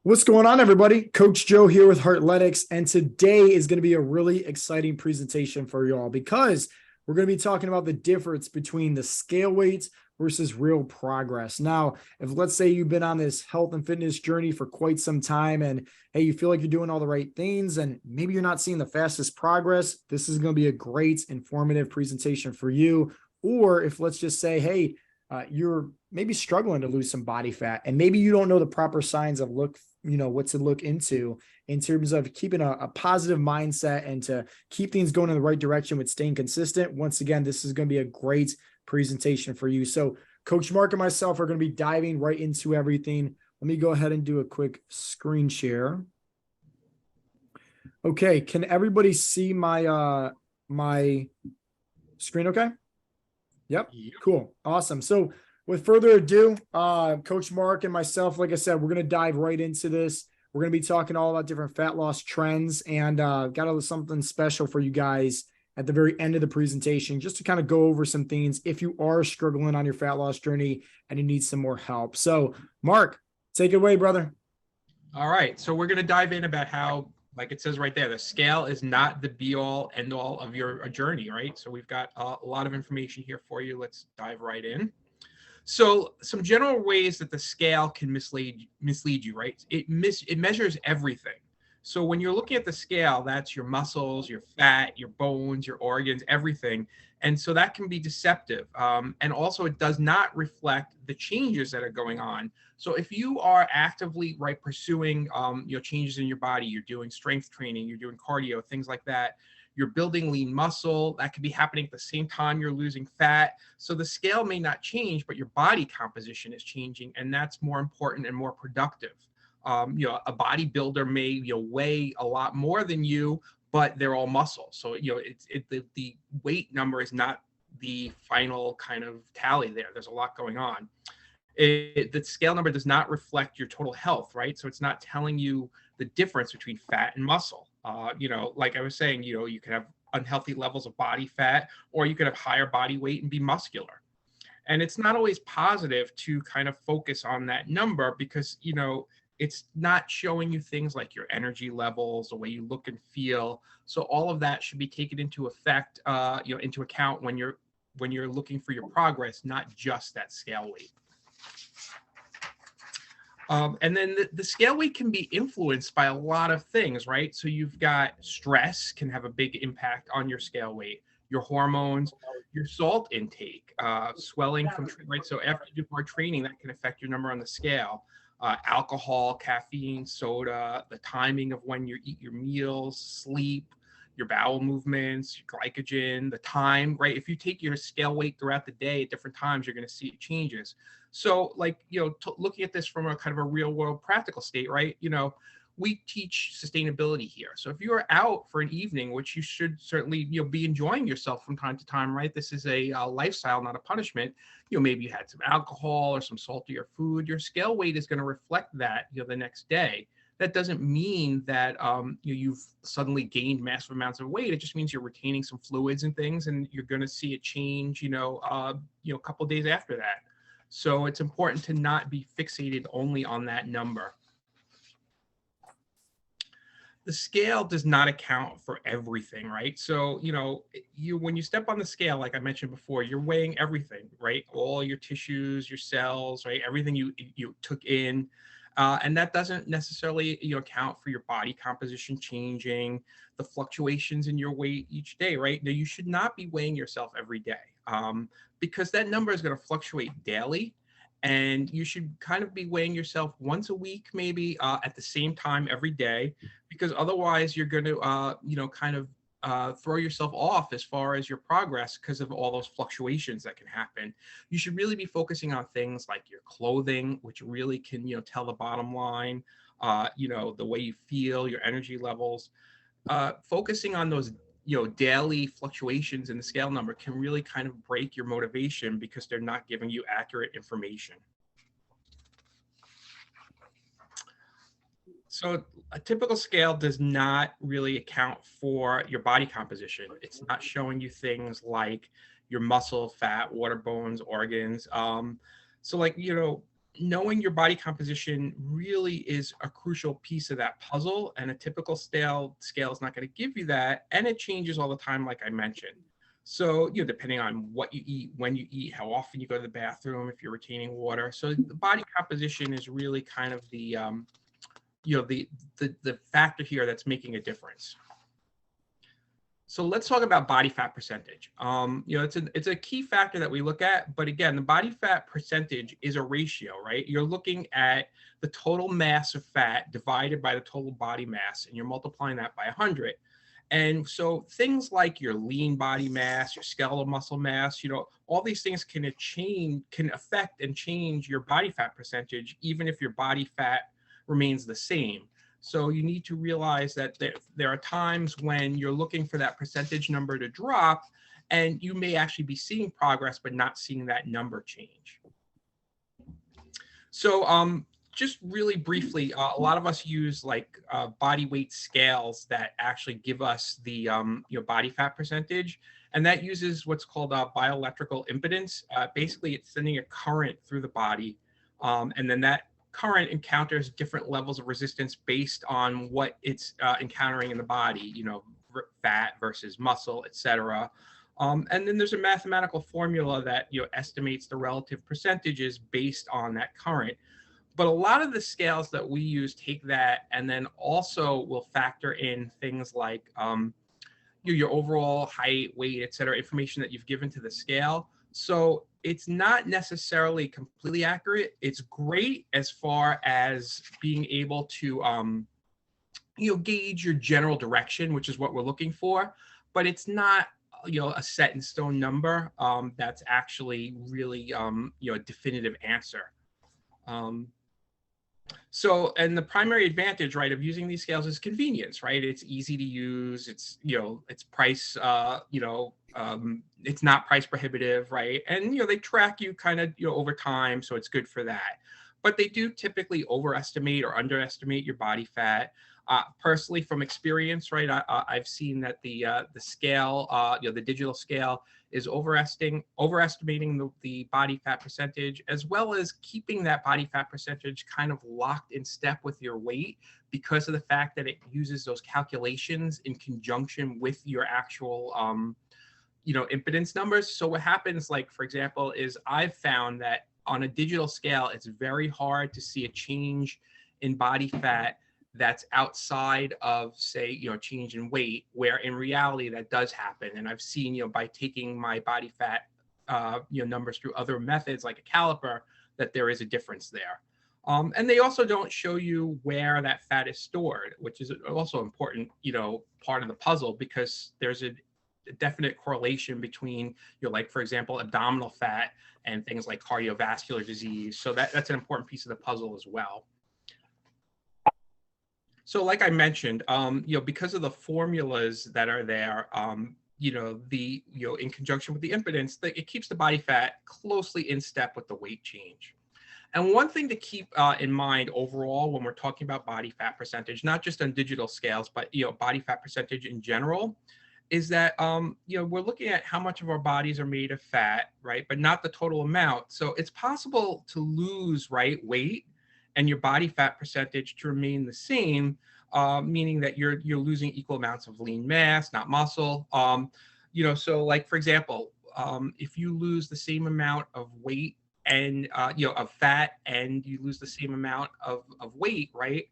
What's going on, everybody? Coach Joe here with Heartletics, and today is going to be a really exciting presentation for y'all because we're going to be talking about the difference between the scale weights versus real progress. Now, if let's say you've been on this health and fitness journey for quite some time and hey, you feel like you're doing all the right things and maybe you're not seeing the fastest progress, this is going to be a great informative presentation for you. Or if let's just say, hey, you're maybe struggling to lose some body fat and maybe you don't know the proper signs of what to look into in terms of keeping a positive mindset and to keep things going in the right direction with staying consistent. Once again, this is going to be a great presentation for you. So Coach Mark and myself are going to be diving right into everything. Let me go ahead and do a quick screen share. Okay, can everybody see my screen okay? Yep. Cool. Awesome. So with further ado, Coach Mark and myself, like I said, we're going to dive right into this. We're going to be talking all about different fat loss trends and got something special for you guys at the very end of the presentation, just to kind of go over some things if you are struggling on your fat loss journey and you need some more help. So Mark, take it away, brother. All right. So we're going to dive in about how, like it says right there, the scale is not the be all end all of your journey, right? So we've got a lot of information here for you. Let's dive right in. So some general ways that the scale can mislead you, right? It measures everything. So when you're looking at the scale, that's your muscles, your fat, your bones, your organs, everything. And so that can be deceptive. And also it does not reflect the changes that are going on. So if you are actively pursuing changes in your body, you're doing strength training, you're doing cardio, things like that, you're building lean muscle, that could be happening at the same time you're losing fat. So the scale may not change, but your body composition is changing, and that's more important and more productive. A bodybuilder may weigh a lot more than you, but they're all muscle. So the weight number is not the final kind of tally there. There's a lot going on. The scale number does not reflect your total health, right? So it's not telling you the difference between fat and muscle. Like I was saying, you could have unhealthy levels of body fat, or you could have higher body weight and be muscular. And it's not always positive to kind of focus on that number because, it's not showing you things like your energy levels, the way you look and feel. So all of that should be taken into into account when you're looking for your progress, not just that scale weight. And then the scale weight can be influenced by a lot of things, right? So you've got stress can have a big impact on your scale weight, your hormones, your salt intake, swelling from, right? So after you do more training, that can affect your number on the scale. Alcohol, caffeine, soda, the timing of when you eat your meals, sleep, your bowel movements, your glycogen, the time, right? If you take your scale weight throughout the day at different times, you're going to see it changes. So looking at this from a kind of a real world practical state, right? We teach sustainability here. So if you are out for an evening, which you should certainly, be enjoying yourself from time to time, right? This is a lifestyle, not a punishment. Maybe you had some alcohol or some saltier food. Your scale weight is going to reflect that, the next day. That doesn't mean that you've suddenly gained massive amounts of weight. It just means you're retaining some fluids and things, and you're going to see it change, a couple of days after that. So it's important to not be fixated only on that number. The scale does not account for everything, right? So, when you step on the scale, like I mentioned before, you're weighing everything, right? All your tissues, your cells, right? Everything you took in. And that doesn't necessarily account for your body composition changing, the fluctuations in your weight each day, right? Now, you should not be weighing yourself every day because that number is going to fluctuate daily. And you should kind of be weighing yourself once a week, maybe at the same time every day, because otherwise you're going to, kind of throw yourself off as far as your progress because of all those fluctuations that can happen. You should really be focusing on things like your clothing, which really can, tell the bottom line, the way you feel, your energy levels. Focusing on those daily fluctuations in the scale number can really kind of break your motivation because they're not giving you accurate information. So a typical scale does not really account for your body composition. It's not showing you things like your muscle, fat, water, bones, organs. So knowing your body composition really is a crucial piece of that puzzle, and a typical scale is not going to give you that, and it changes all the time, like I mentioned. So, depending on what you eat, when you eat, how often you go to the bathroom, if you're retaining water. So the body composition is really kind of the the factor here that's making a difference. So let's talk about body fat percentage. It's a key factor that we look at, but again, the body fat percentage is a ratio, right? You're looking at the total mass of fat divided by the total body mass, and you're multiplying that by 100. And so things like your lean body mass, your skeletal muscle mass, all these things can affect and change your body fat percentage, even if your body fat remains the same. So you need to realize that there are times when you're looking for that percentage number to drop, and you may actually be seeing progress, but not seeing that number change. So just really briefly, a lot of us use body weight scales that actually give us the body fat percentage, and that uses what's called bioelectrical impedance. Basically, it's sending a current through the body, and then that current encounters different levels of resistance based on what it's encountering in the body, fat versus muscle, etc. And then there's a mathematical formula that estimates the relative percentages based on that current. But a lot of the scales that we use take that and then also will factor in things like your overall height, weight, etc., information that you've given to the scale. So it's not necessarily completely accurate. It's great as far as being able to gauge your general direction, which is what we're looking for, but it's not a set in stone number that's actually really a definitive answer. And the primary advantage, right, of using these scales is convenience, right? It's easy to use. It's it's price it's not price prohibitive, right? And they track you kind of over time, so it's good for that. But they do typically overestimate or underestimate your body fat. Personally, from experience, right, I've seen that the scale, the digital scale, is overestimating the body fat percentage, as well as keeping that body fat percentage kind of locked in step with your weight, because of the fact that it uses those calculations in conjunction with your actual impedance numbers. So what happens, like, for example, is I've found that on a digital scale, it's very hard to see a change in body fat that's outside of, say, change in weight, where in reality that does happen. And I've seen, by taking my body fat, numbers through other methods like a caliper, that there is a difference there. And they also don't show you where that fat is stored, which is also important, part of the puzzle, because there's a definite correlation between, like, for example, abdominal fat and things like cardiovascular disease. So that's an important piece of the puzzle as well. So like I mentioned, because of the formulas that are there, in conjunction with the impedance, it keeps the body fat closely in step with the weight change. And one thing to keep in mind overall when we're talking about body fat percentage, not just on digital scales, but body fat percentage in general, is that we're looking at how much of our bodies are made of fat, right? But not the total amount. So it's possible to lose, right, weight and your body fat percentage to remain the same, meaning that you're losing equal amounts of lean mass, not muscle. So like, for example, if you lose the same amount of weight and of fat, and you lose the same amount of weight, right,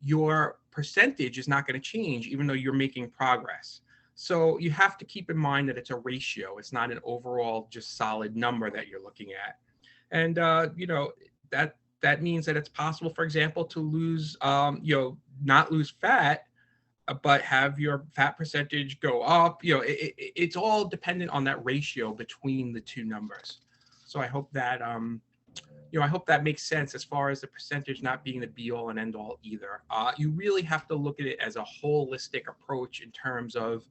your percentage is not going to change, even though you're making progress. So you have to keep in mind that it's a ratio. It's not an overall just solid number that you're looking at. And that means that it's possible, for example, to lose, not lose fat, but have your fat percentage go up. It's all dependent on that ratio between the two numbers. So I hope that, I hope that makes sense as far as the percentage not being the be all and end all either. You really have to look at it as a holistic approach in terms of,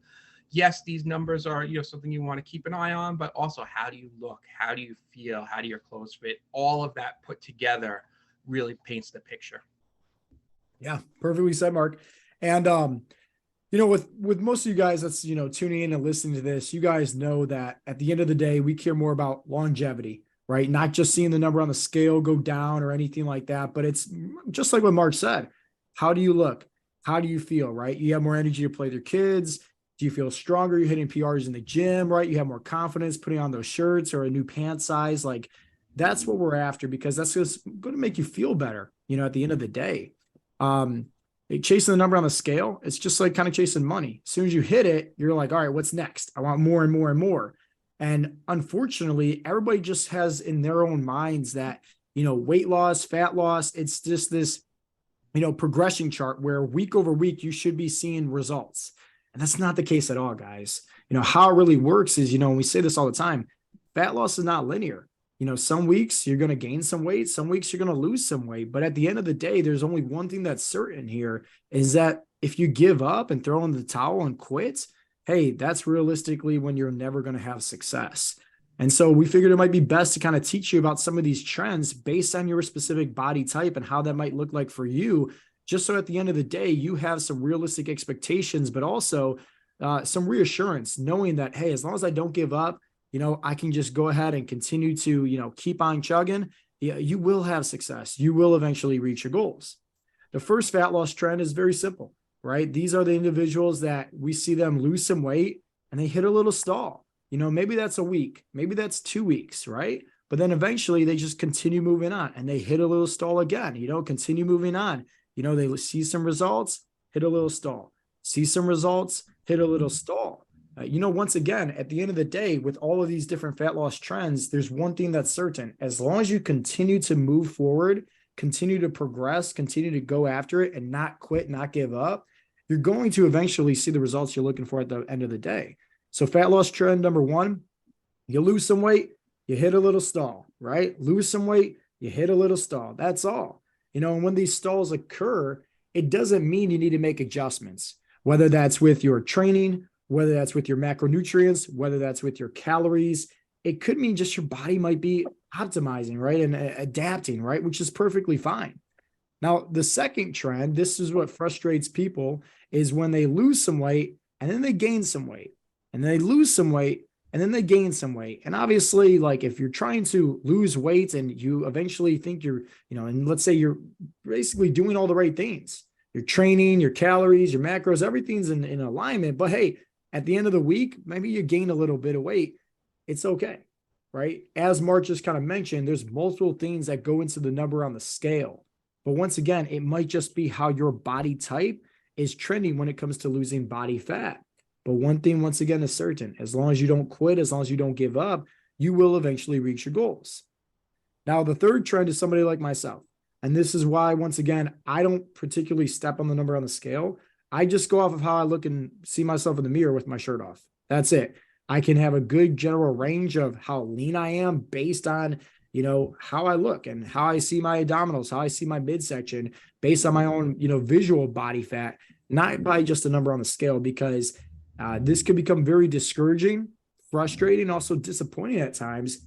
yes, these numbers are, something you want to keep an eye on, but also how do you look? How do you feel? How do your clothes fit? All of that put together really paints the picture. Yeah, perfectly said, Mark. And with most of you guys that's tuning in and listening to this, you guys know that at the end of the day, we care more about longevity, right? Not just seeing the number on the scale go down or anything like that, but it's just like what Mark said. How do you look? How do you feel, right? You have more energy to play with your kids. Do you feel stronger? You're hitting PRs in the gym, right? You have more confidence putting on those shirts or a new pant size. Like that's what we're after because that's just going to make you feel better, at the end of the day. Um, Chasing the number on the scale, it's just like kind of chasing money. As soon as you hit it, you're like, all right, what's next? I want more and more and more. And unfortunately, everybody just has in their own minds that, weight loss, fat loss, it's just this, progression chart where week over week, you should be seeing results. And that's not the case at all, guys. How it really works is, and we say this all the time, fat loss is not linear. Some weeks you're going to gain some weight, some weeks you're going to lose some weight. But at the end of the day, there's only one thing that's certain here is that if you give up and throw in the towel and quit, hey, that's realistically when you're never going to have success. And so we figured it might be best to kind of teach you about some of these trends based on your specific body type and how that might look like for you, just so at the end of the day, you have some realistic expectations, but also some reassurance, knowing that, hey, as long as I don't give up, I can just go ahead and continue to, keep on chugging. You will have success. You will eventually reach your goals. The first fat loss trend is very simple, right? These are the individuals that we see them lose some weight and they hit a little stall. Maybe that's a week, maybe that's 2 weeks, right? But then eventually they just continue moving on and they hit a little stall again, continue moving on. They see some results, hit a little stall, see some results, hit a little stall. Once again, at the end of the day, with all of these different fat loss trends, there's one thing that's certain. As long as you continue to move forward, continue to progress, continue to go after it and not quit, not give up, you're going to eventually see the results you're looking for at the end of the day. So fat loss trend number one, you lose some weight, you hit a little stall, right? Lose some weight, you hit a little stall. That's all. And when these stalls occur, it doesn't mean you need to make adjustments, whether that's with your training, whether that's with your macronutrients, whether that's with your calories. It could mean just your body might be optimizing, right? And adapting, right? Which is perfectly fine. Now, the second trend, this is what frustrates people, is when they lose some weight and then they gain some weight and they lose some weight and then they gain some weight. And obviously, like if you're trying to lose weight and you eventually think you're, and let's say you're basically doing all the right things, your training, your calories, your macros, everything's in alignment. But hey, at the end of the week, maybe you gain a little bit of weight. It's okay, right? As Mark just kind of mentioned, there's multiple things that go into the number on the scale. But once again, it might just be how your body type is trending when it comes to losing body fat. But one thing, once again, is certain. As long as you don't quit, as long as you don't give up, you will eventually reach your goals. Now, the third trend is somebody like myself. And this is why, once again, I don't particularly step on the number on the scale. I just go off of how I look and see myself in the mirror with my shirt off. That's it. I can have a good general range of how lean I am based on, how I look and how I see my abdominals, how I see my midsection based on my own, visual body fat, not by just a number on the scale, because this could become very discouraging, frustrating, also disappointing at times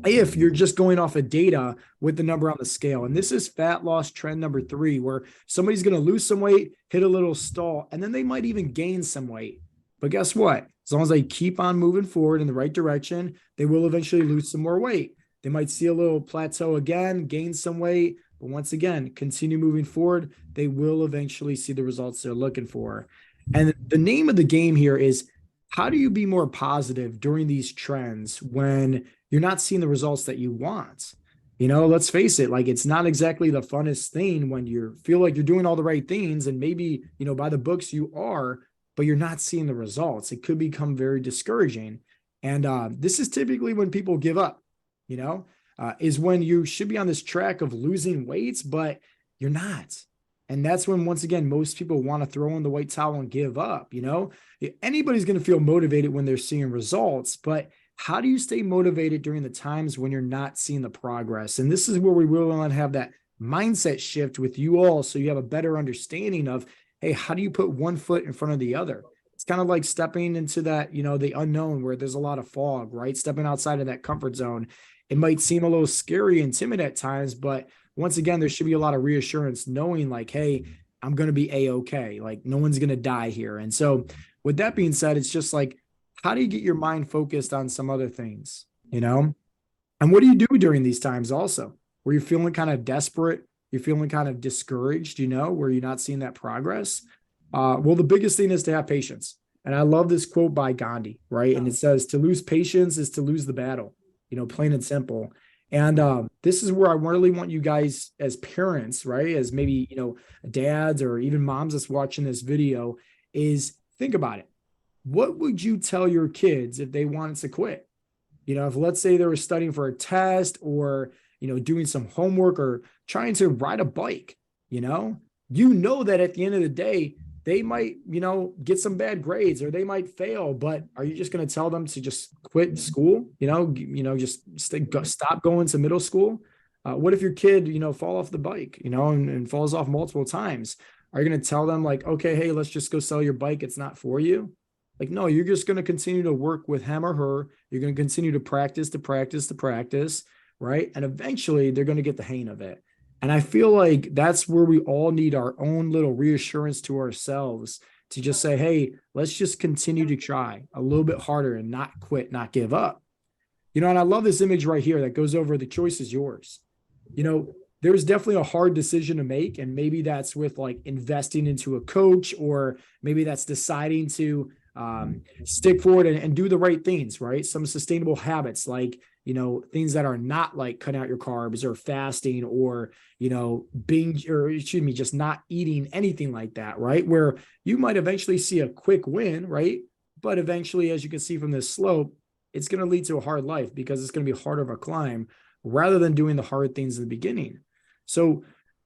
if you're just going off of data with the number on the scale. And this is fat loss trend number 3, where somebody's going to lose some weight, hit a little stall, and then they might even gain some weight. But guess what? As long as they keep on moving forward in the right direction, they will eventually lose some more weight. They might see a little plateau again, gain some weight, but once again, continue moving forward. They will eventually see the results they're looking for. And the name of the game here is, how do you be more positive during these trends when you're not seeing the results that you want? Let's face it, like it's not exactly the funnest thing when you feel like you're doing all the right things and maybe, by the books you are, but you're not seeing the results. It could become very discouraging. And this is typically when people give up, is when you should be on this track of losing weights, but you're not. And that's when, once again, most people want to throw in the white towel and give up. Anybody's going to feel motivated when they're seeing results, but how do you stay motivated during the times when you're not seeing the progress? And this is where we really want to have that mindset shift with you all, so you have a better understanding of, hey, how do you put one foot in front of the other? It's kind of like stepping into that, the unknown where there's a lot of fog, right? Stepping outside of that comfort zone. It might seem a little scary and timid at times, but once again, there should be a lot of reassurance knowing like, hey, I'm going to be A-okay. Like no one's going to die here. And so with that being said, it's just like, how do you get your mind focused on some other things? And what do you do during these times also, where you're feeling kind of desperate, you're feeling kind of discouraged, where you're not seeing that progress? Well, the biggest thing is to have patience. And I love this quote by Gandhi, right? And it says, to lose patience is to lose the battle, plain and simple. And this is where I really want you guys as parents, right? As maybe, dads or even moms that's watching this video, is think about it. What would you tell your kids if they wanted to quit? If let's say they were studying for a test or, doing some homework or trying to ride a bike, that at the end of the day, they might, get some bad grades or they might fail, but are you just going to tell them to just quit school? Just stop going to middle school? What if your kid, fall off the bike, and falls off multiple times? Are you going to tell them like, okay, hey, let's just go sell your bike. It's not for you. Like, no, you're just going to continue to work with him or her. You're going to continue to practice, right? And eventually they're going to get the hang of it. And I feel like that's where we all need our own little reassurance to ourselves to just say, hey, let's just continue to try a little bit harder and not quit, not give up. And I love this image right here that goes over the choice is yours. There's definitely a hard decision to make. And maybe that's with like investing into a coach, or maybe that's deciding to stick forward and do the right things, right? Some sustainable habits, like, things that are not like cutting out your carbs or fasting or, just not eating anything like that, right? Where you might eventually see a quick win, right? But eventually, as you can see from this slope, it's going to lead to a hard life because it's going to be harder of a climb rather than doing the hard things in the beginning. So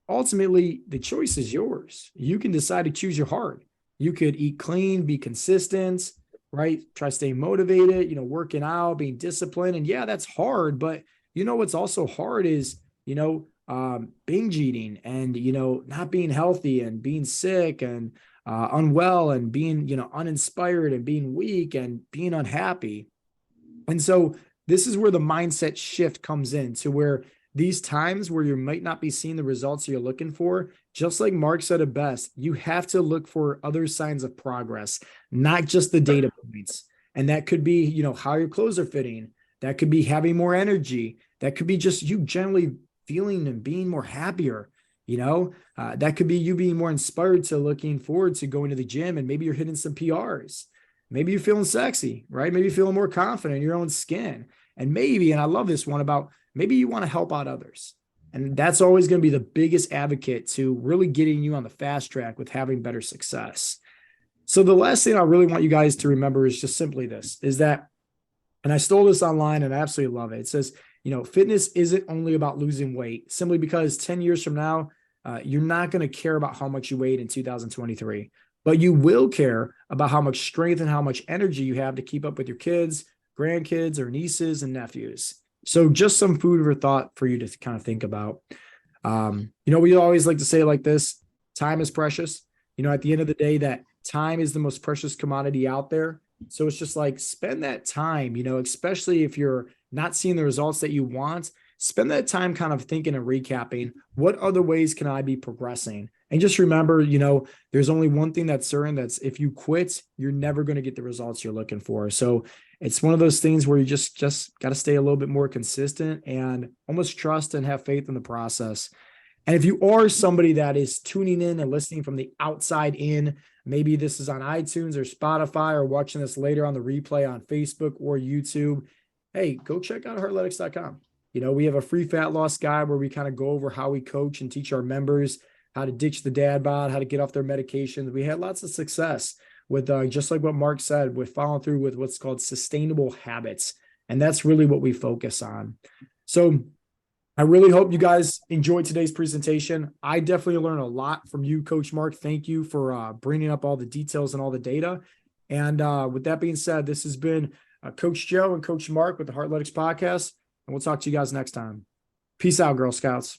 ultimately, the choice is yours. You can decide to choose your heart. You could eat clean, be consistent, right? Try staying motivated, working out, being disciplined. And yeah, that's hard. But what's also hard is, binge eating and, not being healthy and being sick and unwell and being, uninspired and being weak and being unhappy. And so this is where the mindset shift comes in, to where these times where you might not be seeing the results you're looking for, just like Mark said it best, you have to look for other signs of progress, not just the data points. And that could be, how your clothes are fitting. That could be having more energy. That could be just you generally feeling and being more happier. That could be you being more inspired to looking forward to going to the gym, and maybe you're hitting some PRs. Maybe you're feeling sexy, right? Maybe you're feeling more confident in your own skin. And maybe, and I love this one about maybe you want to help out others. And that's always going to be the biggest advocate to really getting you on the fast track with having better success. So the last thing I really want you guys to remember is just simply this, is that, and I stole this online and I absolutely love it. It says, fitness isn't only about losing weight, simply because 10 years from now, you're not going to care about how much you weighed in 2023, but you will care about how much strength and how much energy you have to keep up with your kids, grandkids, or nieces and nephews. So just some food for thought for you to kind of think about. We always like to say it like this: time is precious. At the end of the day, that time is the most precious commodity out there. So it's just like, spend that time, especially if you're not seeing the results that you want, spend that time kind of thinking and recapping, what other ways can I be progressing? And just remember, there's only one thing that's certain, that's if you quit, you're never going to get the results you're looking for. So it's one of those things where you just got to stay a little bit more consistent and almost trust and have faith in the process. And if you are somebody that is tuning in and listening from the outside in, maybe this is on iTunes or Spotify, or watching this later on the replay on Facebook or YouTube, hey, go check out heartletics.com. We have a free fat loss guide where we kind of go over how we coach and teach our members how to ditch the dad bod, how to get off their medications. We had lots of success with, just like what Mark said, with following through with what's called sustainable habits. And that's really what we focus on. So I really hope you guys enjoyed today's presentation. I definitely learned a lot from you, Coach Mark. Thank you for bringing up all the details and all the data. And with that being said, this has been Coach Joe and Coach Mark with the Heartletics podcast. And we'll talk to you guys next time. Peace out, Girl Scouts.